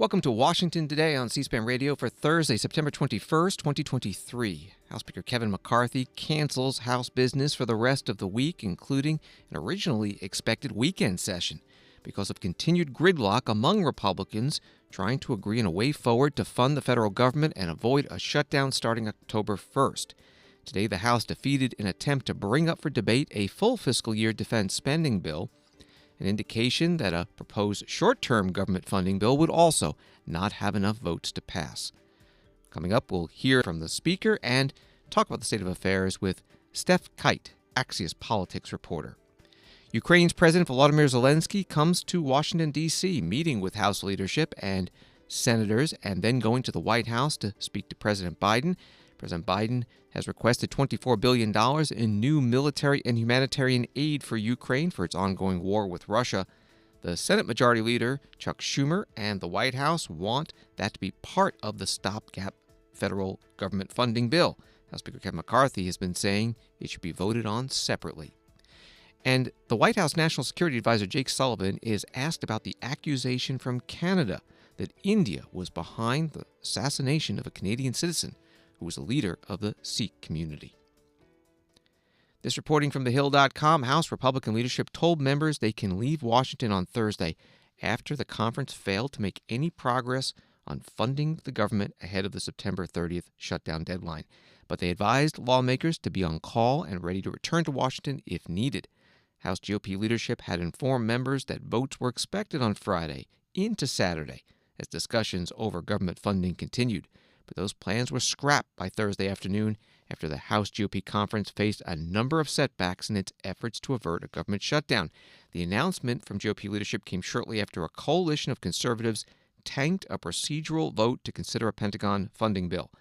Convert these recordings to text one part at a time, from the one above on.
Welcome to Washington Today on C-SPAN Radio for Thursday, September 21st, 2023. House Speaker Kevin McCarthy cancels House business for the rest of the week, including an originally expected weekend session, because of continued gridlock among Republicans trying to agree on a way forward to fund the federal government and avoid a shutdown starting October 1st. Today, the House defeated an attempt to bring up for debate a full fiscal year defense spending bill, an indication that a proposed short-term government funding bill would also not have enough votes to pass. Coming up, we'll hear from the Speaker and talk about the state of affairs with Stef Kight, Axios Politics Reporter. Ukraine's President Volodymyr Zelensky comes to Washington, D.C., meeting with House leadership and senators, and then going to the White House to speak to President Biden. President Biden has requested $24 billion in new military and humanitarian aid for Ukraine for its ongoing war with Russia. The Senate Majority Leader Chuck Schumer and the White House want that to be part of the stopgap federal government funding bill. House Speaker Kevin McCarthy has been saying it should be voted on separately. And the White House National Security Advisor Jake Sullivan is asked about the accusation from Canada that India was behind the assassination of a Canadian citizen who was a leader of the Sikh community. This reporting from thehill.com. House Republican leadership told members they can leave Washington on Thursday after the conference failed to make any progress on funding the government ahead of the September 30th shutdown deadline. But they advised lawmakers to be on call and ready to return to Washington if needed. House GOP leadership had informed members that votes were expected on Friday into Saturday as discussions over government funding continued. But those plans were scrapped by Thursday afternoon after the House GOP conference faced a number of setbacks in its efforts to avert a government shutdown. The announcement from GOP leadership came shortly after a coalition of conservatives tanked a procedural vote to consider a Pentagon funding bill,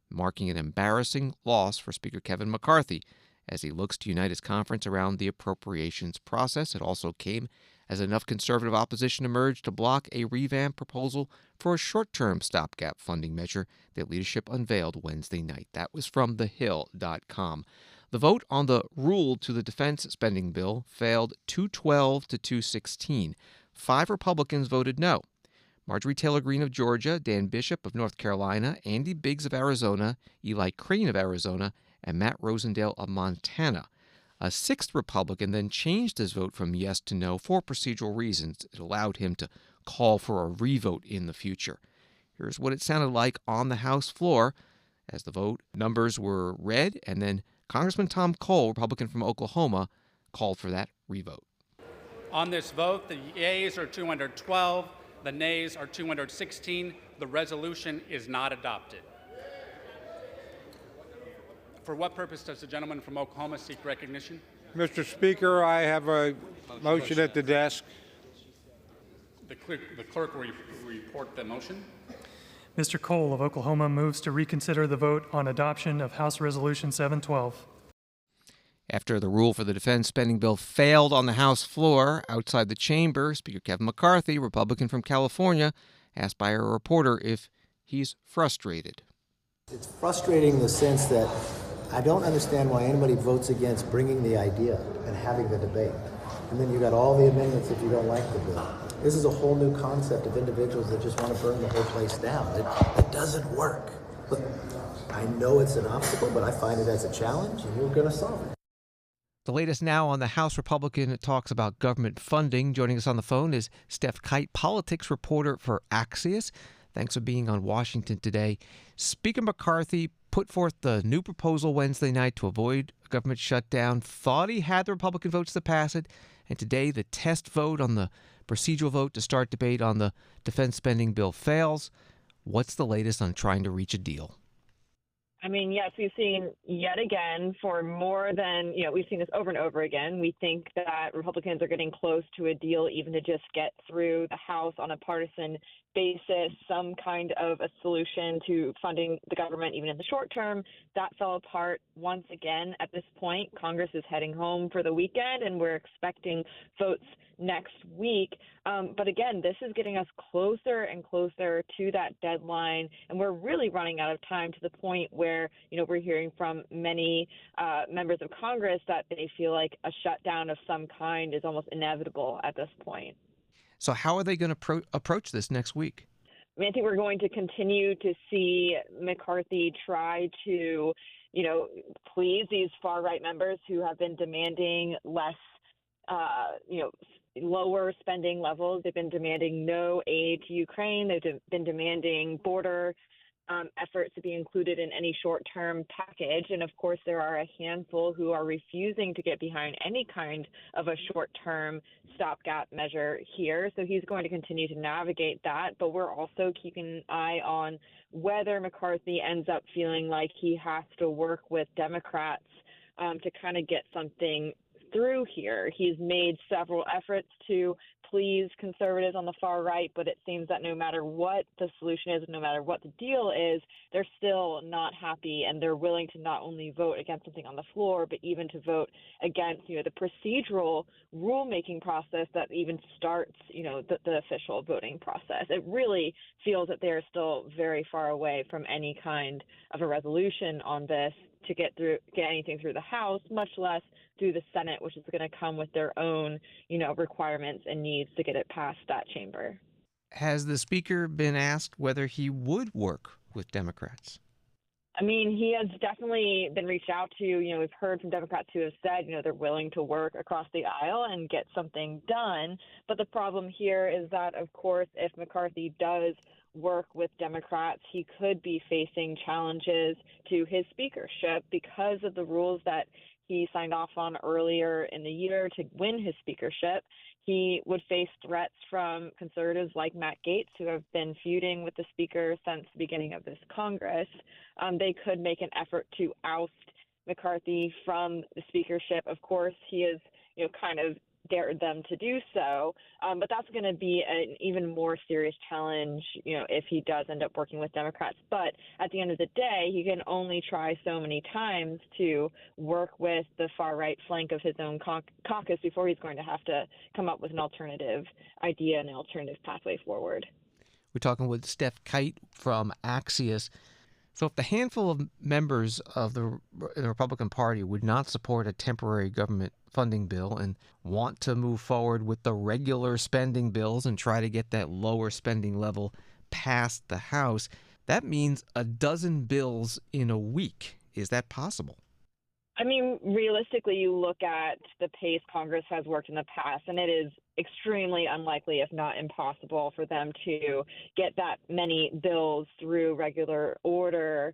marking an embarrassing loss for Speaker Kevin McCarthy as he looks to unite his conference around the appropriations process. It also came as enough conservative opposition emerged to block a revamped proposal for a short-term stopgap funding measure that leadership unveiled Wednesday night. That was from thehill.com. The vote on the rule to the defense spending bill failed 212 to 216. 5 Republicans voted no. Marjorie Taylor Greene of Georgia, Dan Bishop of North Carolina, Andy Biggs of Arizona, Eli Crane of Arizona, and Matt Rosendale of Montana. A 6th Republican then changed his vote from yes to no for procedural reasons. It allowed him to call for a revote in the future. Here's what it sounded like on the House floor as the vote numbers were read, and then Congressman Tom Cole, Republican from Oklahoma, called for that revote. On this vote, the yeas are 212, the nays are 216. The resolution is not adopted. For what purpose does the gentleman from Oklahoma seek recognition? Mr. Speaker, I have a motion at the desk. The clerk will report the motion. Mr. Cole of Oklahoma moves to reconsider the vote on adoption of House Resolution 712. After the rule for the defense spending bill failed on the House floor, outside the chamber, Speaker Kevin McCarthy, Republican from California, asked by a reporter if he's frustrated. It's frustrating in the sense that I don't understand why anybody votes against bringing the idea and having the debate. And then you got all the amendments if you don't like the bill. This is a whole new concept of individuals that just want to burn the whole place down. It doesn't work. Look, I know it's an obstacle, but I find it as a challenge, and we're going to solve it. The latest now on the House Republican talks about government funding. Joining us on the phone is Stef Kight, politics reporter for Axios. Thanks for being on Washington Today. Speaker McCarthy put forth the new proposal Wednesday night to avoid a government shutdown, thought he had the Republican votes to pass it, and today the test vote on the procedural vote to start debate on the defense spending bill fails. What's the latest on trying to reach a deal? I mean, yes, we've seen yet again for more than, we've seen this over and over again. We think that Republicans are getting close to a deal even to just get through the House on a partisan basis, some kind of a solution to funding the government even in the short term. That fell apart once again at this point. Congress is heading home for the weekend, and we're expecting votes next week. But again, this is getting us closer and closer to that deadline, and we're really running out of time to the point where, we're hearing from many members of Congress that they feel like a shutdown of some kind is almost inevitable at this point. So how are they going to approach this next week? I mean, I think we're going to continue to see McCarthy try to, please these far-right members who have been demanding less, lower spending levels. They've been demanding no aid to Ukraine. They've been demanding border efforts to be included in any short-term package. And of course, there are a handful who are refusing to get behind any kind of a short-term stopgap measure here. So he's going to continue to navigate that. But we're also keeping an eye on whether McCarthy ends up feeling like he has to work with Democrats to kind of get something through here. He's made several efforts to please conservatives on the far right, but it seems that no matter what the solution is, no matter what the deal is, they're still not happy, and they're willing to not only vote against something on the floor, but even to vote against, the procedural rulemaking process that even starts, the official voting process. It really feels that they're still very far away from any kind of a resolution on this to get anything through the House, much less through the Senate, which is going to come with their own, requirements and needs to get it past that chamber. Has the speaker been asked whether he would work with Democrats? I mean, he has definitely been reached out to. We've heard from Democrats who have said, they're willing to work across the aisle and get something done. But the problem here is that, of course, if McCarthy does work with Democrats, he could be facing challenges to his speakership because of the rules that he signed off on earlier in the year to win his speakership. He would face threats from conservatives like Matt Gaetz, who have been feuding with the speaker since the beginning of this Congress. They could make an effort to oust McCarthy from the speakership. Of course, he has, kind of dared them to do so. But that's going to be an even more serious challenge, if he does end up working with Democrats. But at the end of the day, he can only try so many times to work with the far right flank of his own caucus before he's going to have to come up with an alternative idea and an alternative pathway forward. We're talking with Stef Kight from Axios. So if the handful of members of the Republican Party would not support a temporary government funding bill and want to move forward with the regular spending bills and try to get that lower spending level past the House, that means a dozen bills in a week. Is that possible? I mean, realistically, you look at the pace Congress has worked in the past, and it is extremely unlikely, if not impossible, for them to get that many bills through regular order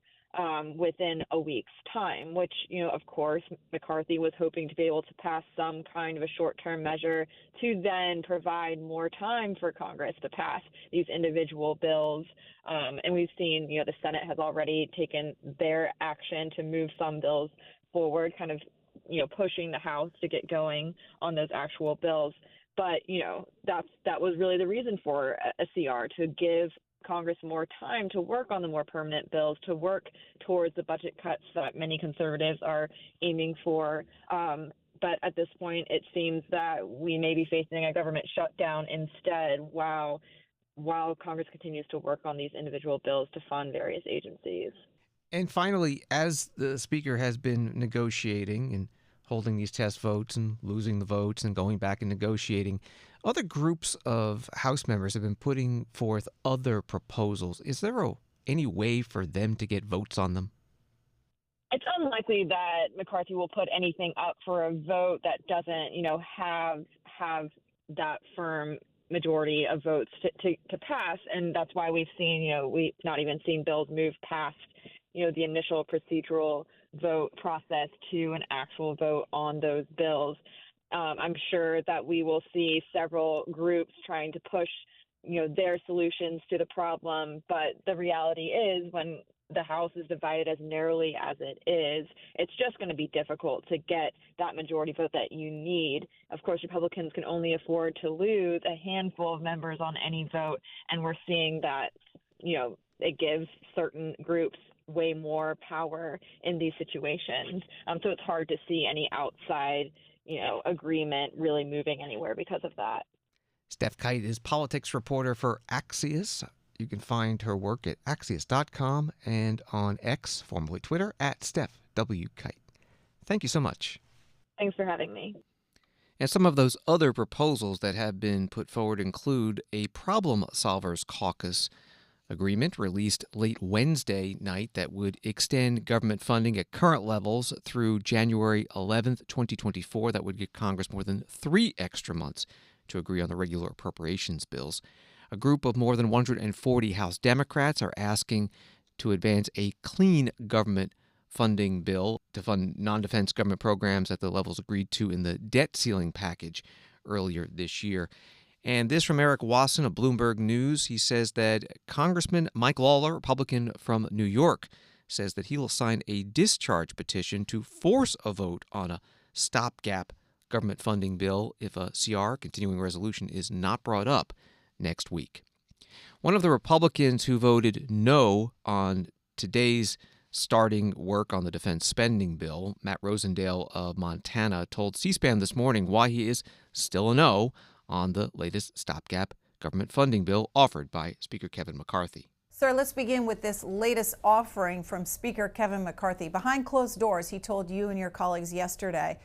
within a week's time, which, of course, McCarthy was hoping to be able to pass some kind of a short-term measure to then provide more time for Congress to pass these individual bills. And we've seen, the Senate has already taken their action to move some bills forward, kind of, pushing the House to get going on those actual bills. But, that was really the reason for a CR, to give Congress more time to work on the more permanent bills, to work towards the budget cuts that many conservatives are aiming for. But at this point, it seems that we may be facing a government shutdown instead while Congress continues to work on these individual bills to fund various agencies. And finally, as the speaker has been negotiating and holding these test votes and losing the votes and going back and negotiating, other groups of House members have been putting forth other proposals. Is there any way for them to get votes on them? It's unlikely that McCarthy will put anything up for a vote that doesn't, have that firm majority of votes to pass. And that's why we've seen, we've not even seen bills move past, the initial procedural vote process to an actual vote on those bills. I'm sure that we will see several groups trying to push, their solutions to the problem. But the reality is, when the House is divided as narrowly as it is, it's just going to be difficult to get that majority vote that you need. Of course, Republicans can only afford to lose a handful of members on any vote. And we're seeing that, it gives certain groups way more power in these situations. So it's hard to see any outside, agreement really moving anywhere because of that. Stef Kight is politics reporter for Axios. You can find her work at Axios.com and on X, formerly Twitter, at Stef W. Kight. Thank you so much. Thanks for having me. And some of those other proposals that have been put forward include a problem solvers caucus agreement released late Wednesday night that would extend government funding at current levels through January 11th, 2024. That would give Congress more than 3 extra months to agree on the regular appropriations bills. A group of more than 140 House Democrats are asking to advance a clean government funding bill to fund non-defense government programs at the levels agreed to in the debt ceiling package earlier this year. And this from Eric Wasson of Bloomberg News. He says that Congressman Mike Lawler, Republican from New York, says that he will sign a discharge petition to force a vote on a stopgap government funding bill if a CR, continuing resolution, is not brought up next week. One of the Republicans who voted no on today's starting work on the defense spending bill, Matt Rosendale of Montana, told C-SPAN this morning why he is still a no on the latest stopgap government funding bill offered by Speaker Kevin McCarthy. Sir, let's begin with this latest offering from Speaker Kevin McCarthy. Behind closed doors, he told you and your colleagues yesterday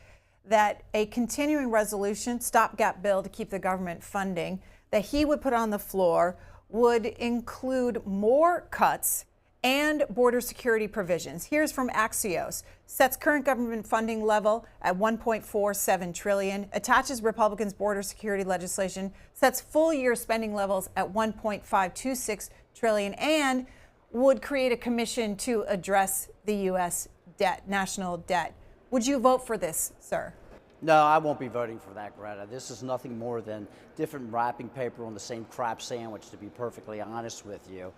that a continuing resolution, stopgap bill to keep the government funding, that he would put on the floor would include more cuts and border security provisions. Here's from Axios. Sets current government funding level at $1.47 trillion, attaches Republicans' border security legislation, sets full-year spending levels at $1.526 trillion, and would create a commission to address the U.S. debt, national debt. Would you vote for this, sir? No, I won't be voting for that, Greta. This is nothing more than different wrapping paper on the same crap sandwich, to be perfectly honest with you.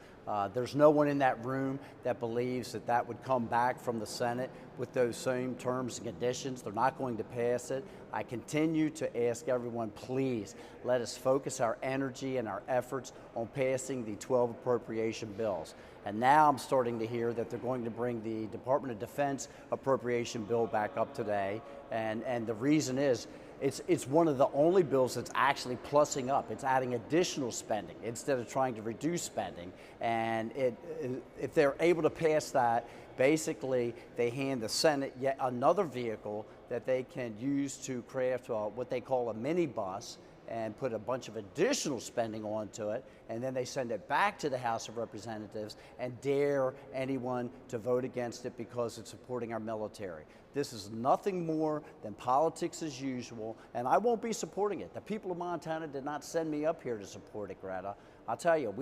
There's no one in that room that believes that that would come back from the Senate with those same terms and conditions. They're not going to pass it. I continue to ask everyone, please, let us focus our energy and our efforts on passing the 12 appropriation bills. And now I'm starting to hear that they're going to bring the Department of Defense appropriation bill back up today. And the reason is, it's one of the only bills that's actually plussing up. It's adding additional spending instead of trying to reduce spending. And if they're able to pass that, basically they hand the Senate yet another vehicle that they can use to craft what they call a mini bus and put a bunch of additional spending onto it, and then they send it back to the House of Representatives and dare anyone to vote against it because it's supporting our military. This is nothing more than politics as usual, and I won't be supporting it. The people of Montana did not send me up here to support it, Greta. I'll tell you,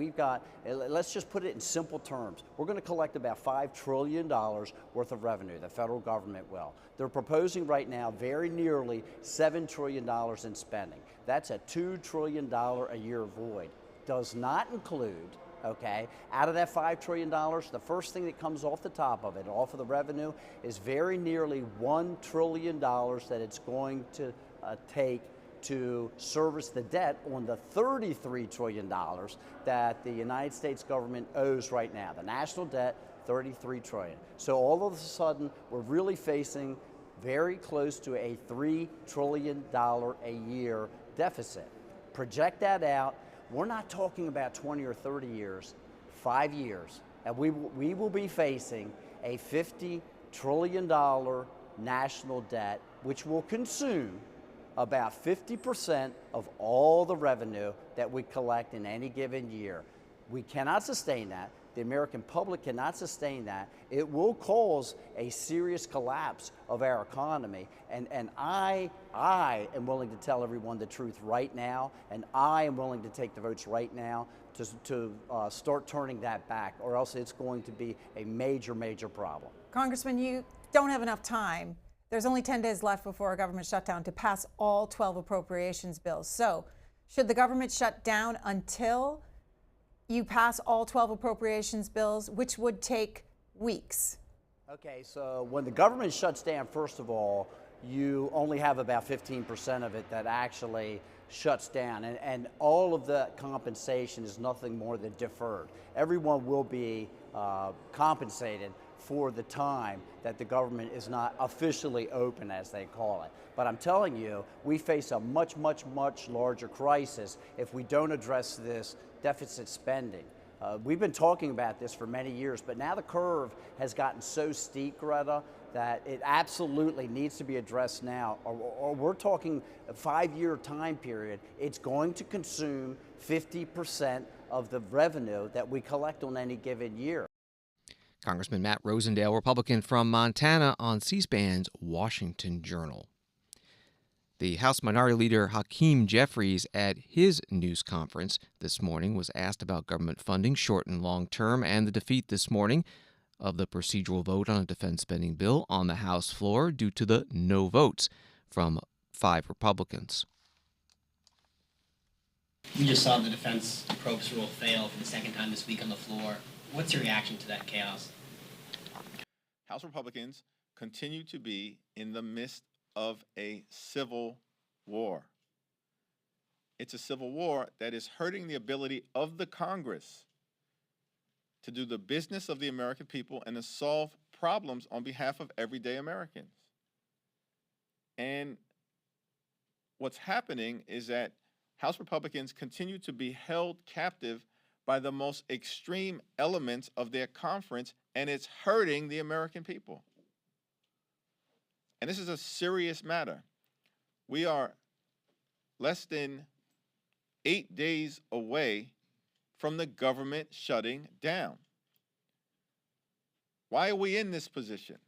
let's just put it in simple terms. We're going to collect about $5 trillion worth of revenue, the federal government will. They're proposing right now very nearly $7 trillion in spending. That's a $2 trillion a year void. Does not include, okay, out of that $5 trillion, the first thing that comes off the top of it, off of the revenue, is very nearly $1 trillion that it's going to take to service the debt on the $33 trillion that the United States government owes right now. The national debt, $33 trillion. So all of a sudden, we're really facing very close to a $3 trillion a year deficit. Project that out. We're not talking about 20 or 30 years, 5 years. And we will be facing a $50 trillion national debt, which will consume about 50% of all the revenue that we collect in any given year. We cannot sustain that. The American public cannot sustain that. It will cause a serious collapse of our economy. And I am willing to tell everyone the truth right now, and I am willing to take the votes right now to start turning that back, or else it's going to be a major, major problem. Congressman, you don't have enough time. There's only 10 days left before a government shutdown to pass all 12 appropriations bills. So should the government shut down until you pass all 12 appropriations bills, which would take weeks? Okay, so when the government shuts down, first of all, you only have about 15% of it that actually shuts down. And all of the compensation is nothing more than deferred. Everyone will be compensated for the time that the government is not officially open, as they call it. But I'm telling you, we face a much, much, much larger crisis if we don't address this deficit spending. We've been talking about this for many years, but now the curve has gotten so steep, Greta, that it absolutely needs to be addressed now, or we're talking a 5-year time period. It's going to consume 50% of the revenue that we collect on any given year. Congressman Matt Rosendale, Republican from Montana, on C-SPAN's Washington Journal. The House Minority Leader Hakeem Jeffries at his news conference this morning was asked about government funding, short and long term, and the defeat this morning of the procedural vote on a defense spending bill on the House floor due to the no votes from 5 Republicans. We just saw the defense appropriations rule fail for the second time this week on the floor. What's your reaction to that chaos? House Republicans continue to be in the midst of a civil war. It's a civil war that is hurting the ability of the Congress to do the business of the American people and to solve problems on behalf of everyday Americans. And what's happening is that House Republicans continue to be held captive by the most extreme elements of their conference, and it's hurting the American people. And this is a serious matter. We are less than 8 days away from the government shutting down. Why are we in this position?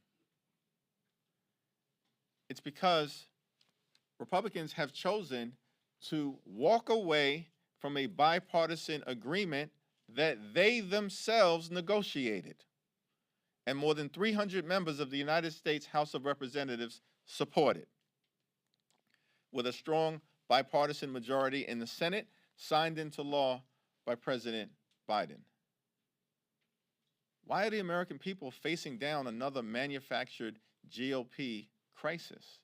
It's because Republicans have chosen to walk away from a bipartisan agreement that they themselves negotiated. And more than 300 members of the United States House of Representatives support it, with a strong bipartisan majority in the Senate, signed into law by President Biden. Why are the American people facing down another manufactured GOP crisis?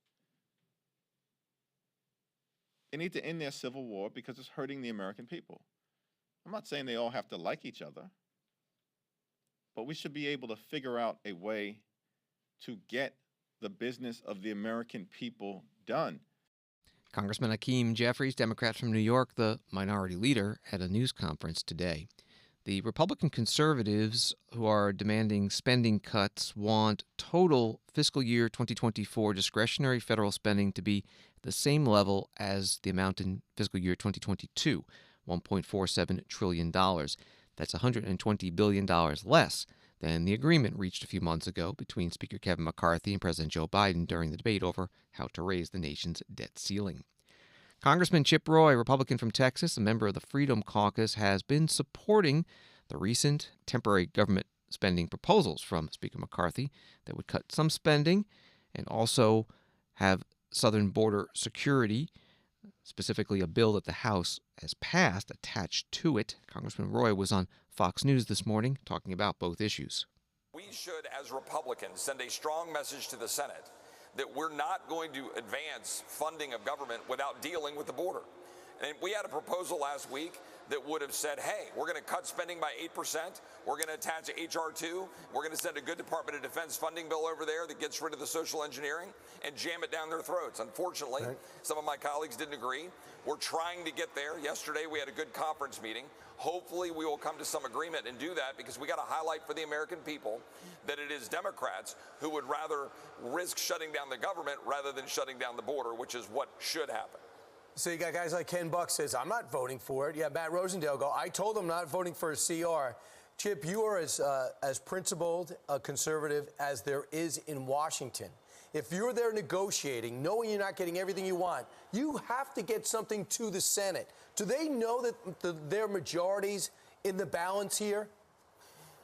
They need to end their civil war because it's hurting the American people. I'm not saying they all have to like each other, but we should be able to figure out a way to get the business of the American people done. Congressman Hakeem Jeffries, Democrat from New York, the minority leader, at a news conference today. The Republican conservatives who are demanding spending cuts want total fiscal year 2024 discretionary federal spending to be the same level as the amount in fiscal year 2022, $1.47 trillion. That's $120 billion less than the agreement reached a few months ago between Speaker Kevin McCarthy and President Joe Biden during the debate over how to raise the nation's debt ceiling. Congressman Chip Roy, Republican from Texas, a member of the Freedom Caucus, has been supporting the recent temporary government spending proposals from Speaker McCarthy that would cut some spending and also have southern border security, specifically a bill that the House has passed attached to it. Congressman Roy was on Fox News this morning talking about both issues. We should, as Republicans, send a strong message to the Senate that we're not going to advance funding of government without dealing with the border. And we had a proposal last week that would have said, hey, we're going to cut spending by 8%. We're going to attach H.R. 2. We're going to send a good Department of Defense funding bill over there that gets rid of the social engineering and jam it down their throats. Unfortunately, some of my colleagues didn't agree. We're trying to get there. Yesterday, we had a good conference meeting. Hopefully, we will come to some agreement and do that, because we got to highlight for the American people that it is Democrats who would rather risk shutting down the government rather than shutting down the border, which is what should happen. So you got guys like Ken Buck says, I'm not voting for it. Yeah, Matt Rosendale go, I told him not voting for a CR. Chip, you are as principled a conservative as there is in Washington. If you're there negotiating, knowing you're not getting everything you want, you have to get something to the Senate. Do they know that their majorities in the balance here?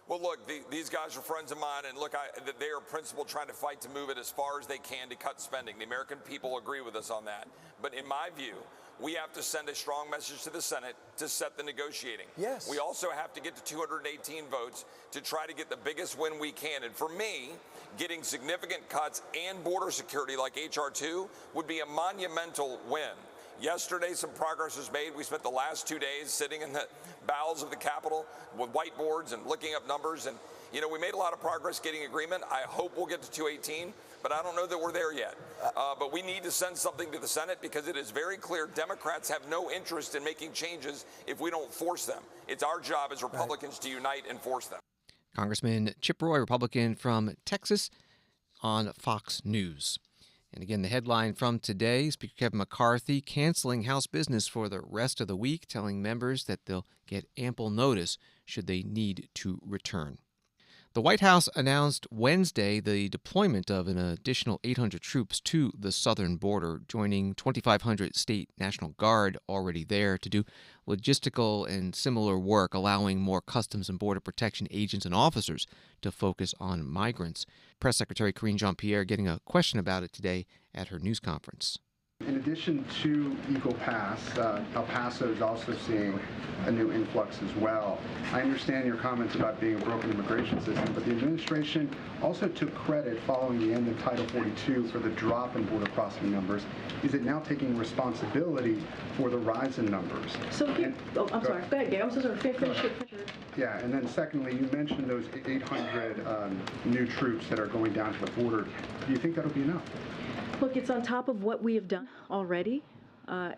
Well, look, these guys are friends of mine, and look, they are principled, trying to fight to move it as far as they can to cut spending. The American people agree with us on that. But in my view, we have to send a strong message to the Senate to set the negotiating. Yes. We also have to get to 218 votes to try to get the biggest win we can. And for me, getting significant cuts and border security like H.R. 2 would be a monumental win. Yesterday, some progress was made. We spent the last 2 days sitting in the bowels of the Capitol with whiteboards and looking up numbers. And, you know, we made a lot of progress getting agreement. I hope we'll get to 218, but I don't know that we're there yet. But we need to send something to the Senate, because it is very clear Democrats have no interest in making changes if we don't force them. It's our job as Republicans to unite and force them. Congressman Chip Roy, Republican from Texas, on Fox News. And again, the headline from today, Speaker Kevin McCarthy canceling House business for the rest of the week, telling members that they'll get ample notice should they need to return. The White House announced Wednesday the deployment of an additional 800 troops to the southern border, joining 2,500 state National Guard already there to do logistical and similar work, allowing more Customs and Border Protection agents and officers to focus on migrants. Press Secretary Karine Jean-Pierre getting a question about it today at her news conference. In addition to Eagle Pass, El Paso is also seeing a new influx as well. I understand your comments about being a broken immigration system, but the administration also took credit following the end of Title 42 for the drop in border crossing numbers. Is it now taking responsibility for the rise in numbers? So, I'm sorry. Go ahead, Gabe. I'm so sorry. Finish your picture. Yeah, and then secondly, you mentioned those 800 new troops that are going down to the border. Do you think that'll be enough? Look, it's on top of what we have done already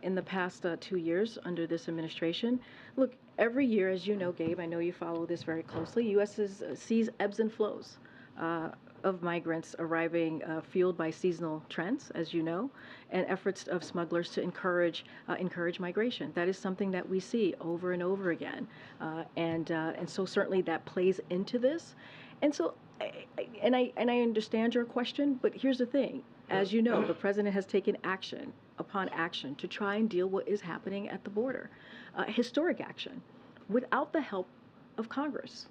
in the past 2 years under this administration. Look, every year, as you know, Gabe, I know you follow this very closely, U.S. sees ebbs and flows of migrants arriving fueled by seasonal trends, as you know, and efforts of smugglers to encourage migration. That is something that we see over and over again. And so certainly that plays into this. And so, I understand your question, but here's the thing. As you know, the president has taken action upon action to try and deal with what is happening at the border. Historic action without the help of Congress.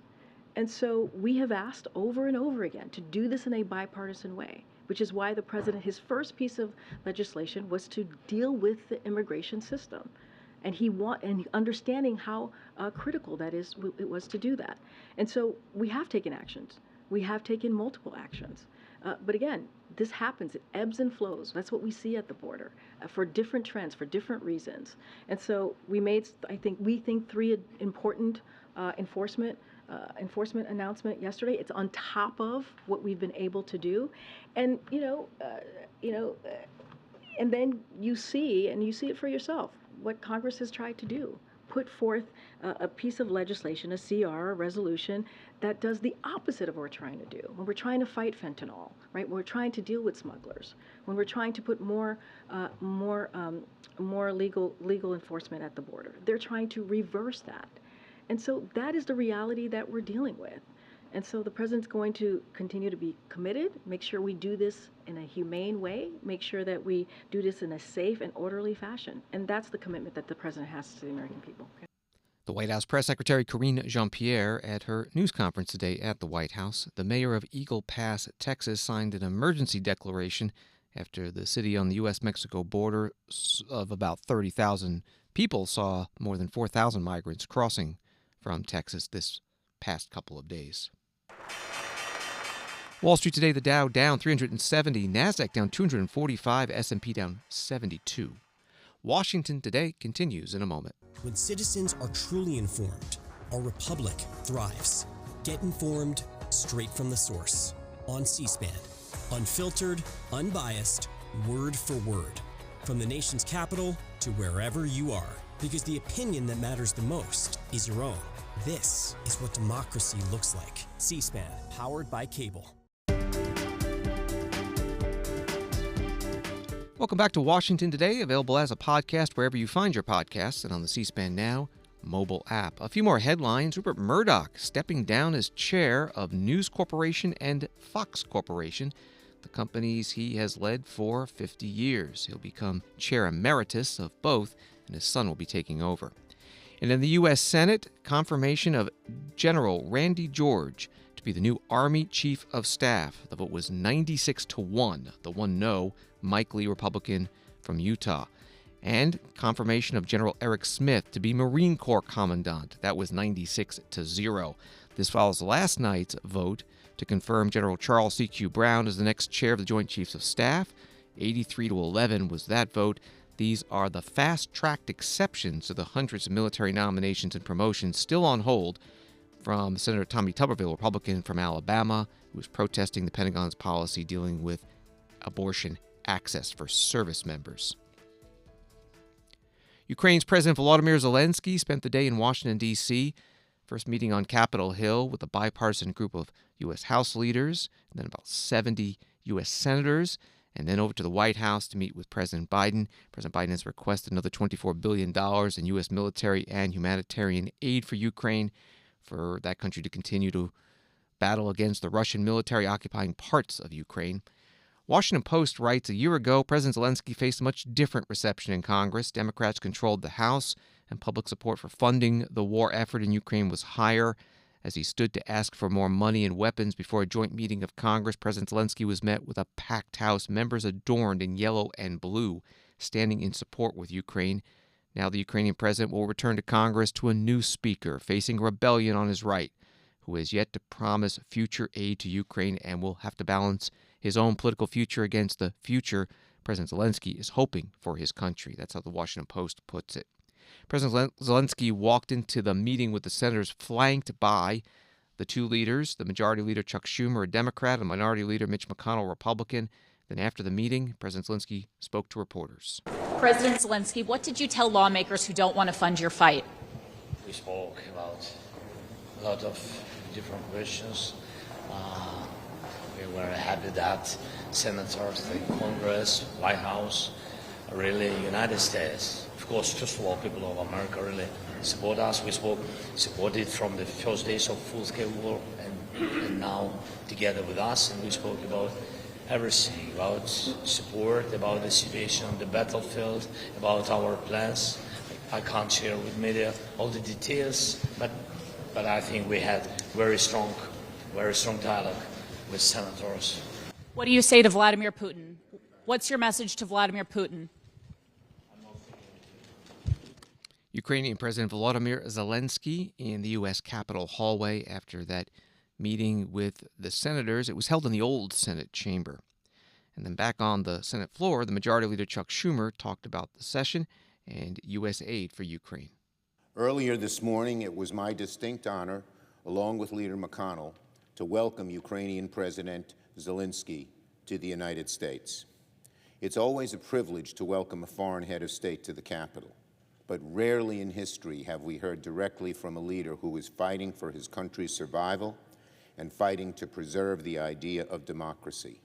And so we have asked over and over again to do this in a bipartisan way, which is why the president, his first piece of legislation was to deal with the immigration system. And understanding how critical it was to do that. And so we have taken actions. We have taken multiple actions. But again, this happens. It ebbs and flows. That's what we see at the border for different trends, for different reasons. And so we think three important enforcement announcement yesterday. It's on top of what we've been able to do, and and then you see it for yourself what Congress has tried to do. Put forth a piece of legislation, a CR, a resolution, that does the opposite of what we're trying to do. When we're trying to fight fentanyl, right? When we're trying to deal with smugglers, when we're trying to put more legal enforcement at the border, they're trying to reverse that. And so that is the reality that we're dealing with. And so the president's going to continue to be committed, make sure we do this in a humane way, make sure that we do this in a safe and orderly fashion. And that's the commitment that the president has to the American people. The White House Press Secretary Karine Jean-Pierre at her news conference today at the White House. The mayor of Eagle Pass, Texas, signed an emergency declaration after the city on the U.S.-Mexico border of about 30,000 people saw more than 4,000 migrants crossing from Texas this past couple of days. Wall Street today, the Dow down 370, NASDAQ down 245, S&P down 72. Washington today continues in a moment. When citizens are truly informed, our republic thrives. Get informed straight from the source on C-SPAN. Unfiltered, unbiased, word for word. From the nation's capital to wherever you are. Because the opinion that matters the most is your own. This is what democracy looks like. C-SPAN, powered by cable. Welcome back to Washington Today, available as a podcast wherever you find your podcasts and on the C-SPAN Now mobile app. A few more headlines. Rupert Murdoch stepping down as chair of News Corporation and Fox Corporation, the companies he has led for 50 years. He'll become chair emeritus of both, and his son will be taking over. And in the U.S. Senate, confirmation of General Randy George to be the new Army Chief of Staff. The vote was 96-1. The one no, Mike Lee, Republican from Utah. And confirmation of General Eric Smith to be Marine Corps Commandant. That was 96-0. This follows last night's vote to confirm General Charles C.Q. Brown as the next chair of the Joint Chiefs of Staff. 83-11 was that vote. These are the fast-tracked exceptions to the hundreds of military nominations and promotions still on hold from Senator Tommy Tuberville, Republican from Alabama, who was protesting the Pentagon's policy dealing with abortion access for service members. Ukraine's President Volodymyr Zelensky spent the day in Washington, D.C., first meeting on Capitol Hill with a bipartisan group of U.S. House leaders, and then about 70 U.S. senators, and then over to the White House to meet with President Biden. President Biden has requested another $24 billion in U.S. military and humanitarian aid for Ukraine, for that country to continue to battle against the Russian military occupying parts of Ukraine. Washington Post writes, a year ago, President Zelensky faced a much different reception in Congress. Democrats controlled the House, and public support for funding the war effort in Ukraine was higher. As he stood to ask for more money and weapons before a joint meeting of Congress, President Zelensky was met with a packed House, members adorned in yellow and blue, standing in support with Ukraine. Now the Ukrainian president will return to Congress to a new speaker, facing rebellion on his right, who has yet to promise future aid to Ukraine and will have to balance his own political future against the future President Zelensky is hoping for his country. That's how the Washington Post puts it. President Zelensky walked into the meeting with the senators flanked by the two leaders, the Majority Leader Chuck Schumer, a Democrat, and Minority Leader Mitch McConnell, a Republican. Then after the meeting, President Zelensky spoke to reporters. President Zelensky, what did you tell lawmakers who don't want to fund your fight? We spoke about a lot of different questions. We were happy that senators, the Congress, White House, really United States, of course, first of all, people of America really support us. We supported from the first days of full-scale war and now together with us, and we spoke about everything, about support, about the situation on the battlefield, about our plans. I can't share with media all the details, but I think we had very strong dialogue with senators. What do you say to Vladimir Putin? What's your message to Vladimir Putin? Ukrainian President Volodymyr Zelensky in the U.S. Capitol hallway after that meeting with the senators. It was held in the old Senate chamber. And then back on the Senate floor, the Majority Leader Chuck Schumer talked about the session and U.S. aid for Ukraine. Earlier this morning, it was my distinct honor, along with Leader McConnell, to welcome Ukrainian President Zelensky to the United States. It's always a privilege to welcome a foreign head of state to the Capitol, but rarely in history have we heard directly from a leader who is fighting for his country's survival and fighting to preserve the idea of democracy.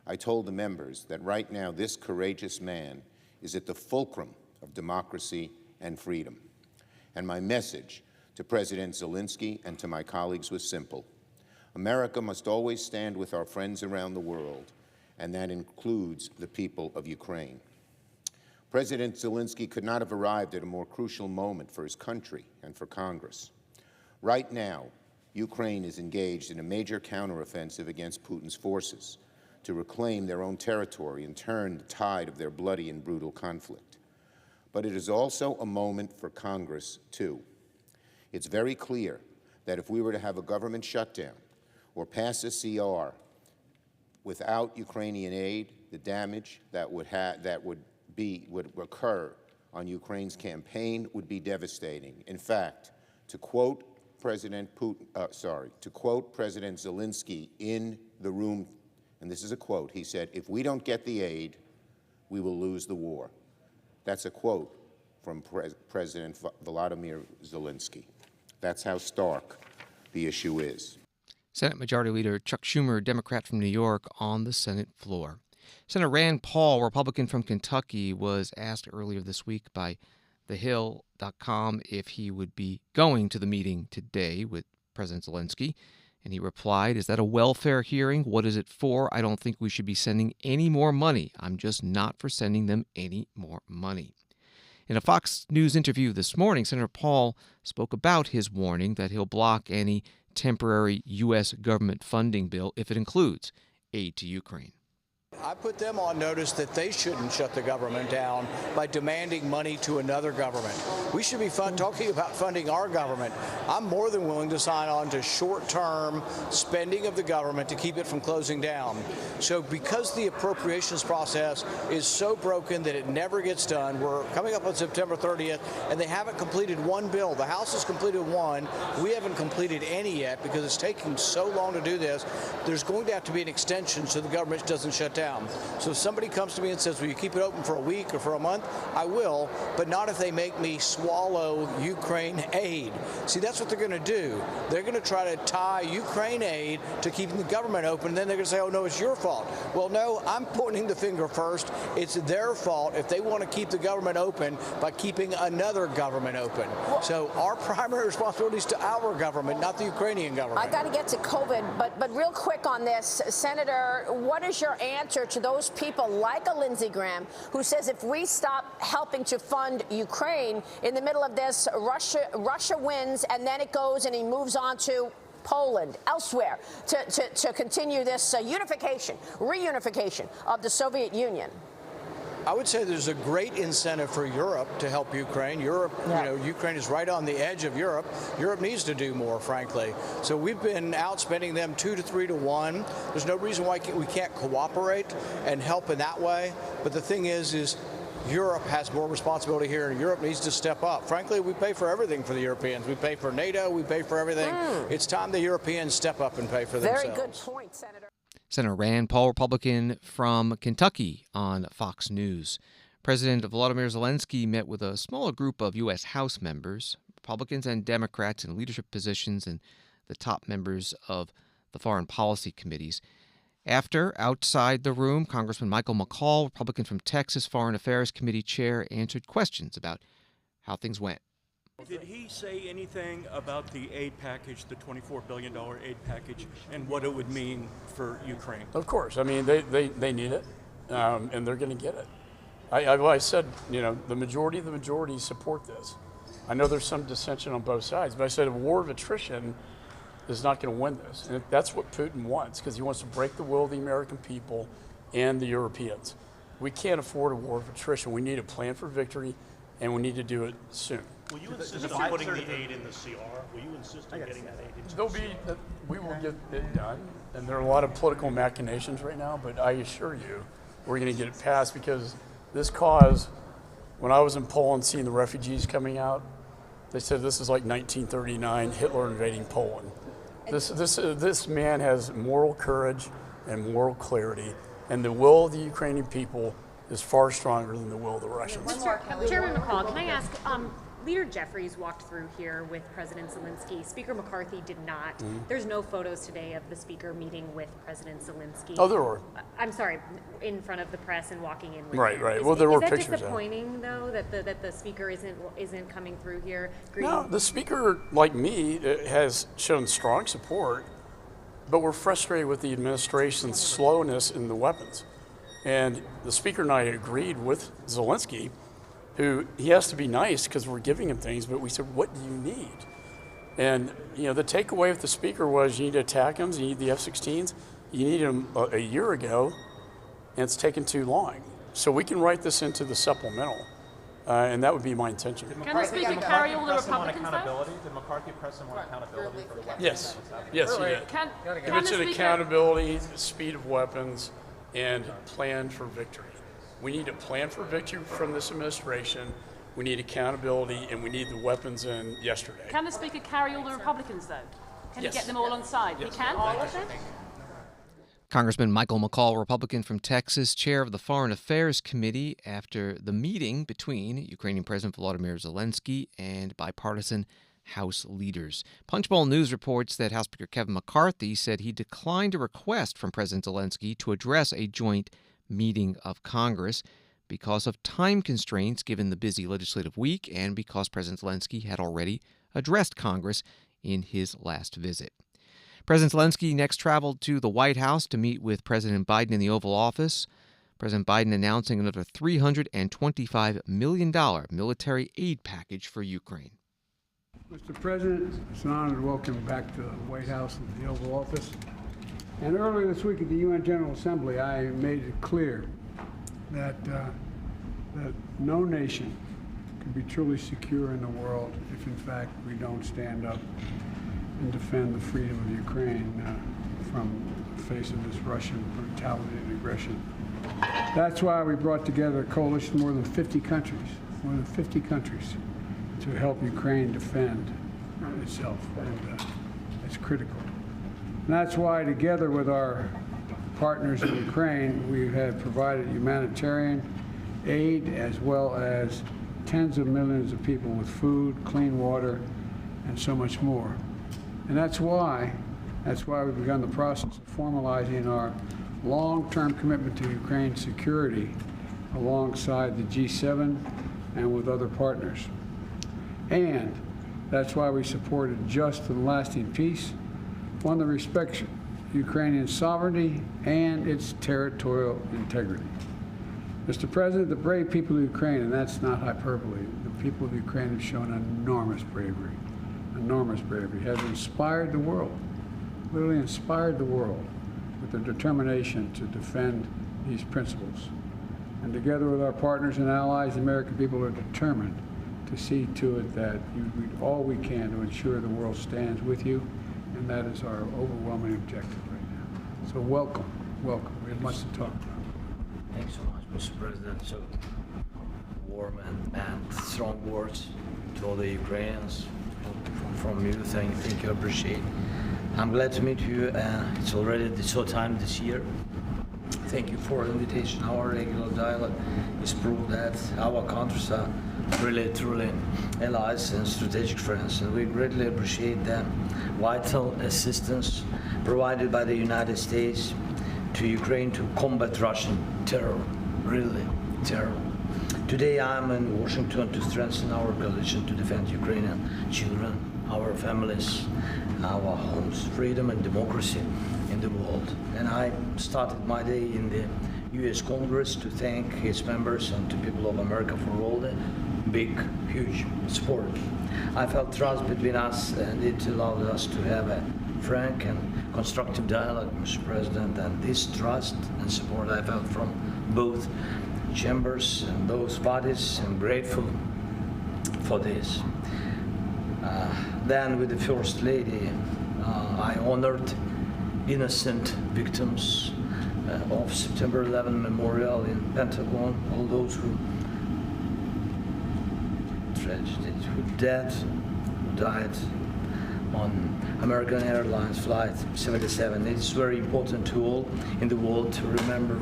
I told the members that right now this courageous man is at the fulcrum of democracy and freedom. And my message to President Zelensky and to my colleagues was simple. America must always stand with our friends around the world, and that includes the people of Ukraine. President Zelensky could not have arrived at a more crucial moment for his country and for Congress. Right now, Ukraine is engaged in a major counteroffensive against Putin's forces to reclaim their own territory and turn the tide of their bloody and brutal conflict. But it is also a moment for Congress, too. It's very clear that if we were to have a government shutdown or pass a CR without Ukrainian aid, the damage that would occur on Ukraine's campaign would be devastating. In fact, to quote President Zelensky in the room, and this is a quote, he said, "If we don't get the aid, we will lose the war." That's a quote from President Volodymyr Zelensky. That's how stark the issue is. Senate Majority Leader Chuck Schumer, Democrat from New York, on the Senate floor. Senator Rand Paul, Republican from Kentucky, was asked earlier this week by TheHill.com if he would be going to the meeting today with President Zelensky. And he replied, "Is that a welfare hearing? What is it for? I don't think we should be sending any more money. I'm just not for sending them any more money." In a Fox News interview this morning, Senator Paul spoke about his warning that he'll block any temporary U.S. government funding bill if it includes aid to Ukraine. I put them on notice that they shouldn't shut the government down by demanding money to another government. We should be talking about funding our government. I'm more than willing to sign on to short-term spending of the government to keep it from closing down. So because the appropriations process is so broken that it never gets done, we're coming up on September 30th, and they haven't completed one bill. The House has completed one. We haven't completed any yet because it's taking so long to do this. There's going to have to be an extension so the government doesn't shut down. down. So if somebody comes to me and says, will you keep it open for a week or for a month? I will, but not if they make me swallow Ukraine aid. See, that's what they're going to do. They're going to try to tie Ukraine aid to keeping the government open, and then they're going to say, oh, no, it's your fault. Well, no, I'm pointing the finger first. It's their fault if they want to keep the government open by keeping another government open. So our primary responsibility is to our government, not the Ukrainian government. I got to get to COVID, but real quick on this, Senator, what is your answer to those people like a Lindsey Graham who says if we stop helping to fund Ukraine in the middle of this, Russia wins, and then it goes and he moves on to Poland, elsewhere, to continue this reunification of the Soviet Union? I would say there's a great incentive for Europe to help Ukraine. Ukraine is right on the edge of Europe. Europe needs to do more, frankly. So we've been outspending them 2 to 3 to 1. There's no reason why we can't cooperate and help in that way. But the thing is Europe has more responsibility here, and Europe needs to step up. Frankly, we pay for everything for the Europeans. We pay for NATO. We pay for everything. It's time the Europeans step up and pay for themselves. Very good point, Senator. Senator Rand Paul, Republican from Kentucky, on Fox News. President Volodymyr Zelensky met with a smaller group of U.S. House members, Republicans and Democrats in leadership positions, and the top members of the foreign policy committees. After, outside the room, Congressman Michael McCaul, Republican from Texas, Foreign Affairs Committee Chair, answered questions about how things went. Did he say anything about the aid package, the $24 billion aid package, and what it would mean for Ukraine? Of course. I mean, they need it, and they're going to get it. I said, the majority support this. I know there's some dissension on both sides, but I said a war of attrition is not going to win this. And that's what Putin wants, because he wants to break the will of the American people and the Europeans. We can't afford a war of attrition. We need a plan for victory, and we need to do it soon. Will you insist on putting the aid in the CR? Will you insist on getting that aid into the CR? We will get it done, and there are a lot of political machinations right now, but I assure you we're going to get it passed, because this cause, when I was in Poland seeing the refugees coming out, they said this is like 1939, Hitler invading Poland. This man has moral courage and moral clarity, and the will of the Ukrainian people is far stronger than the will of the Russians. Chairman McCall, can I ask, Leader Jeffries walked through here with President Zelensky. Speaker McCarthy did not. There's no photos today of the speaker meeting with President Zelensky. Oh, there were. I'm sorry, in front of the press and walking in with him. Right. Well, there were pictures. Is that disappointing, though, that the speaker isn't coming through here? No, the speaker, like me, has shown strong support, but we're frustrated with the administration's slowness in the weapons. And the speaker and I agreed with Zelensky, who he has to be nice because we're giving him things, but we said, what do you need? And, the takeaway with the speaker was you need to attack him, you need the F-16s, you need them a year ago, and it's taken too long. So we can write this into the supplemental, and that would be my intention. Can the speaker carry all the Republicans, though? Did McCarthy press him on accountability for the weapons? Yes, he did. He mentioned accountability, speed of weapons, and plan for victory. We need a plan for victory from this administration. We need accountability, and we need the weapons in yesterday. Can the speaker carry all the Republicans, though? Can he get them all on side? Yes. He can? All of them? Congressman Michael McCaul, Republican from Texas, chair of the Foreign Affairs Committee, after the meeting between Ukrainian President Volodymyr Zelensky and bipartisan House leaders. Punchbowl News reports that House Speaker Kevin McCarthy said he declined a request from President Zelensky to address a joint meeting of Congress because of time constraints given the busy legislative week and because President Zelensky had already addressed Congress in his last visit. President Zelensky next traveled to the White House to meet with President Biden in the Oval Office. President Biden announcing another $325 million military aid package for Ukraine. Mr. President, it's an honor to welcome you back to the White House and the Oval Office. And earlier this week at the UN General Assembly, I made it clear that no nation can be truly secure in the world if, in fact, we don't stand up and defend the freedom of Ukraine from the face of this Russian brutality and aggression. That's why we brought together a coalition of more than 50 countries, to help Ukraine defend itself, and it's critical. And that's why, together with our partners in Ukraine, we have provided humanitarian aid as well as tens of millions of people with food, clean water, and so much more. And that's why we've begun the process of formalizing our long-term commitment to Ukraine's security alongside the G7 and with other partners. And that's why we supported just and lasting peace, one that respects Ukrainian sovereignty and its territorial integrity. Mr. President, the brave people of Ukraine, and that's not hyperbole, the people of Ukraine have shown enormous bravery, have inspired the world, literally inspired the world with their determination to defend these principles. And together with our partners and allies, the American people are determined to see to it that we do all we can to ensure the world stands with you, and that is our overwhelming objective right now. So welcome. We have much to talk about. Thanks so much, Mr. President. So warm and strong words to all the Ukrainians from you. Thank you, appreciate. I'm glad to meet you. It's already the short time this year. Thank you for the invitation. Our regular dialogue is proof that our countries are really, truly allies and strategic friends, and we greatly appreciate the vital assistance provided by the United States to Ukraine to combat Russian terror, really terror. Today I'm in Washington to strengthen our coalition to defend Ukrainian children, our families, our homes, freedom and democracy in the world. And I started my day in the U.S. Congress to thank its members and to people of America for all the big, huge support. I felt trust between us, and it allowed us to have a frank and constructive dialogue, Mr. President, and this trust and support I felt from both chambers and both parties. I'm grateful for this. Then with the First Lady, I honored innocent victims of September 11 Memorial in Pentagon, all those who died on American Airlines Flight 77. It's very important to all in the world to remember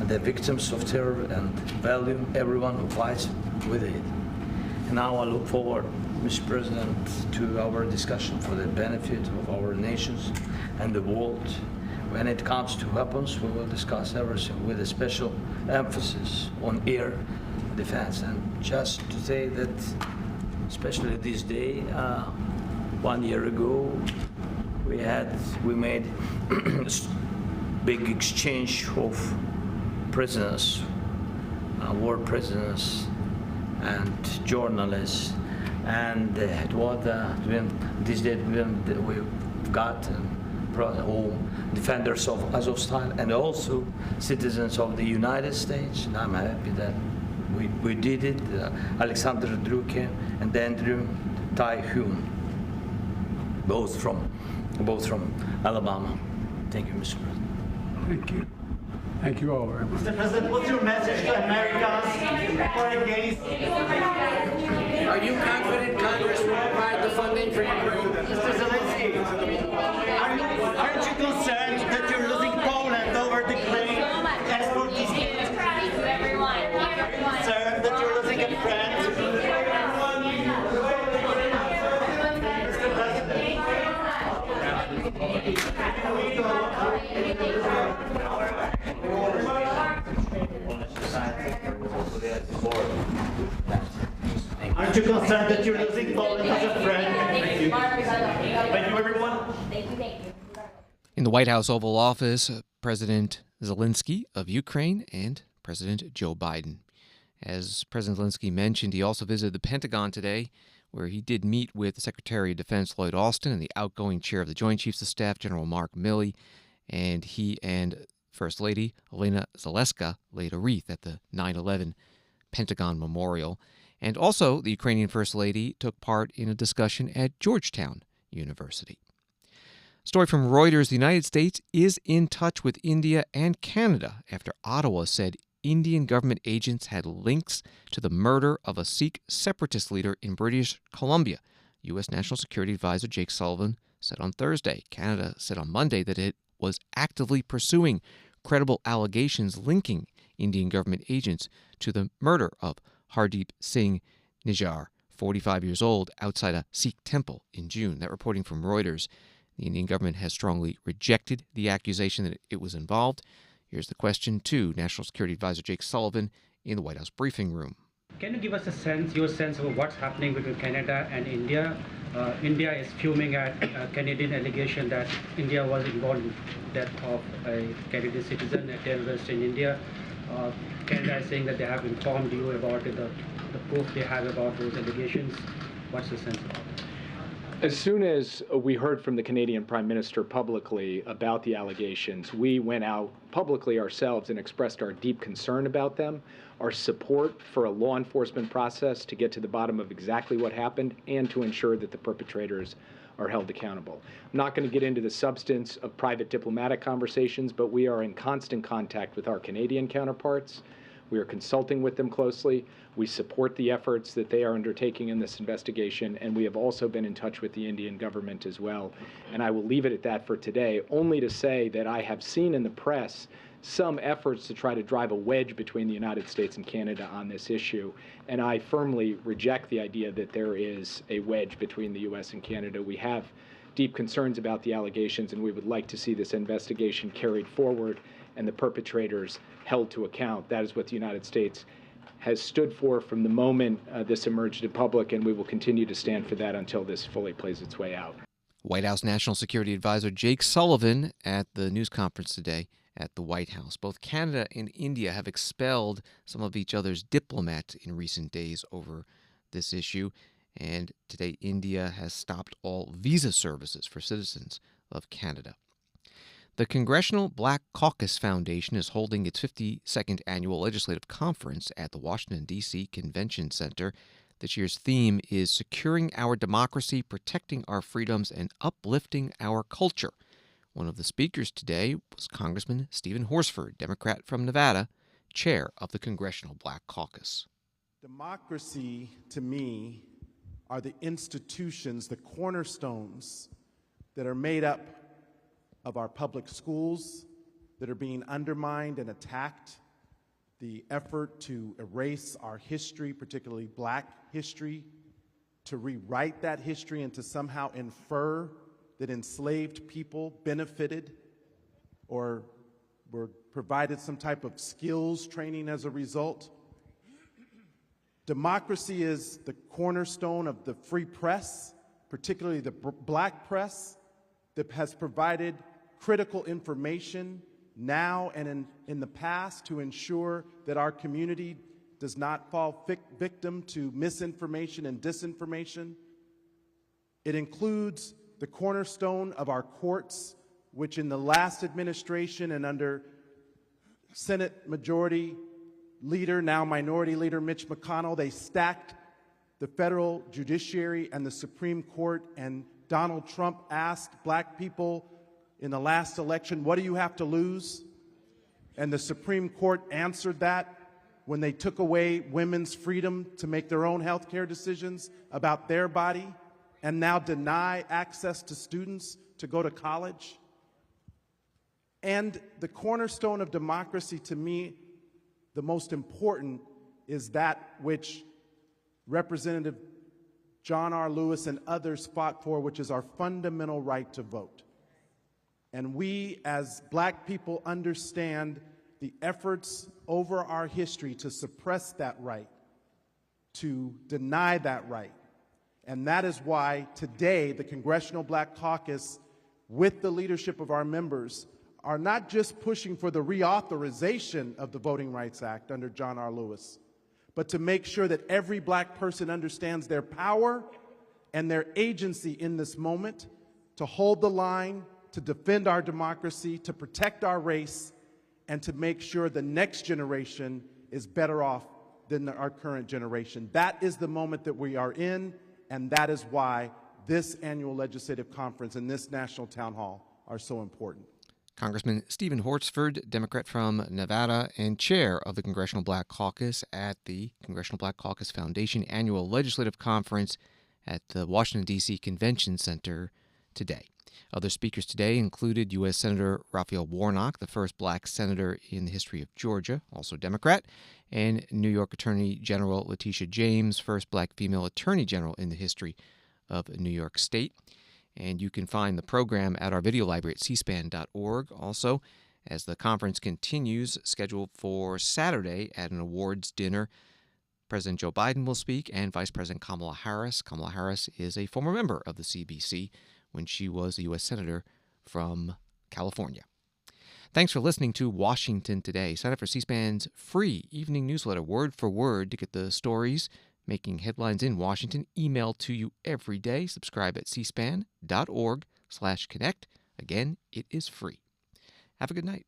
the victims of terror and value everyone who fights with it. And now I look forward, Mr. President, to our discussion for the benefit of our nations and the world. When it comes to weapons, we will discuss everything with a special emphasis on air defense. And just to say that, especially this day, 1 year ago, we made big exchange of prisoners, war prisoners, and journalists. And this day we've got defenders of Azovstal and also citizens of the United States. And I'm happy that we did it. Alexander Druke and Andrew Tai-Hoon, both from Alabama. Thank you, Mr. President. Thank you. Thank you all very much. Mr. President, what's your message to Americans or against? Are you confident Congress will provide the funding for Ukraine? Mr. Zelensky, aren't you concerned that you're losing Poland over the Ukraine export dispute? Sir, that you're losing a friend? Aren't you concerned that you're losing Poland as a friend? Thank you. Thank you, everyone. Thank you. In the White House Oval Office, President Zelensky of Ukraine and President Joe Biden. As President Zelensky mentioned, he also visited the Pentagon today, where he did meet with Secretary of Defense Lloyd Austin and the outgoing chair of the Joint Chiefs of Staff, General Mark Milley, and he and First Lady Olena Zelenska laid a wreath at the 9/11 Pentagon Memorial. And also, the Ukrainian First Lady took part in a discussion at Georgetown University. Story from Reuters: the United States is in touch with India and Canada after Ottawa said Indian government agents had links to the murder of a Sikh separatist leader in British Columbia. U.S. National Security Advisor Jake Sullivan said on Thursday. Canada said on Monday that it was actively pursuing credible allegations linking Indian government agents to the murder of Hardeep Singh Nijjar, 45 years old, outside a Sikh temple in June. That reporting from Reuters. The Indian government has strongly rejected the accusation that it was involved. Here's the question to National Security Advisor Jake Sullivan in the White House briefing room. Can you give us your sense of what's happening between Canada and India? India is fuming at a Canadian allegation that India was involved in the death of a Canadian citizen, a terrorist in India. Canada is saying that they have informed you about the proof they have about those allegations. What's the sense about it? As soon as we heard from the Canadian Prime Minister publicly about the allegations, we went out publicly ourselves and expressed our deep concern about them, our support for a law enforcement process to get to the bottom of exactly what happened and to ensure that the perpetrators are held accountable. I'm not going to get into the substance of private diplomatic conversations, but we are in constant contact with our Canadian counterparts. We are consulting with them closely. We support the efforts that they are undertaking in this investigation, and we have also been in touch with the Indian government as well. And I will leave it at that for today, only to say that I have seen in the press some efforts to try to drive a wedge between the United States and Canada on this issue, and I firmly reject the idea that there is a wedge between the U.S. and Canada. We have deep concerns about the allegations, and we would like to see this investigation carried forward and the perpetrators held to account. That is what the United States has stood for from the moment this emerged in public, and we will continue to stand for that until this fully plays its way out. White House National Security Advisor Jake Sullivan at the news conference today at the White House. Both Canada and India have expelled some of each other's diplomats in recent days over this issue, and today India has stopped all visa services for citizens of Canada. The Congressional Black Caucus Foundation is holding its 52nd annual legislative conference at the Washington, D.C. Convention Center. This year's theme is Securing Our Democracy, Protecting Our Freedoms, and Uplifting Our Culture. One of the speakers today was Congressman Stephen Horsford, Democrat from Nevada, chair of the Congressional Black Caucus. Democracy, to me, are the institutions, the cornerstones that are made up of our public schools that are being undermined and attacked, the effort to erase our history, particularly black history, to rewrite that history and to somehow infer that enslaved people benefited or were provided some type of skills training as a result. Democracy is the cornerstone of the free press, particularly the black press, that has provided critical information now and in the past to ensure that our community does not fall victim to misinformation and disinformation. It includes the cornerstone of our courts, which in the last administration and under Senate Majority Leader, now Minority Leader Mitch McConnell, they stacked the federal judiciary and the Supreme Court, and Donald Trump asked black people in the last election, what do you have to lose? And the Supreme Court answered that when they took away women's freedom to make their own health care decisions about their body and now deny access to students to go to college. And the cornerstone of democracy, to me, the most important is that which Representative John R. Lewis and others fought for, which is our fundamental right to vote. And we, as black people, understand the efforts over our history to suppress that right, to deny that right. And that is why today the Congressional Black Caucus, with the leadership of our members, are not just pushing for the reauthorization of the Voting Rights Act under John R. Lewis, but to make sure that every black person understands their power and their agency in this moment to hold the line, to defend our democracy, to protect our race, and to make sure the next generation is better off than our current generation. That is the moment that we are in, and that is why this annual legislative conference and this national town hall are so important. Congressman Stephen Horsford, Democrat from Nevada and chair of the Congressional Black Caucus at the Congressional Black Caucus Foundation annual legislative conference at the Washington, D.C. Convention Center today. Other speakers today included U.S. Senator Raphael Warnock, the first black senator in the history of Georgia, also Democrat, and New York Attorney General Letitia James, first black female attorney general in the history of New York State. And you can find the program at our video library at cspan.org. Also, as the conference continues, scheduled for Saturday at an awards dinner, President Joe Biden will speak and Vice President Kamala Harris. Kamala Harris is a former member of the CBC when she was a U.S. Senator from California. Thanks for listening to Washington Today. Sign up for C-SPAN's free evening newsletter, word for word, to get the stories making headlines in Washington emailed to you every day. Subscribe at cspan.org/connect. Again, it is free. Have a good night.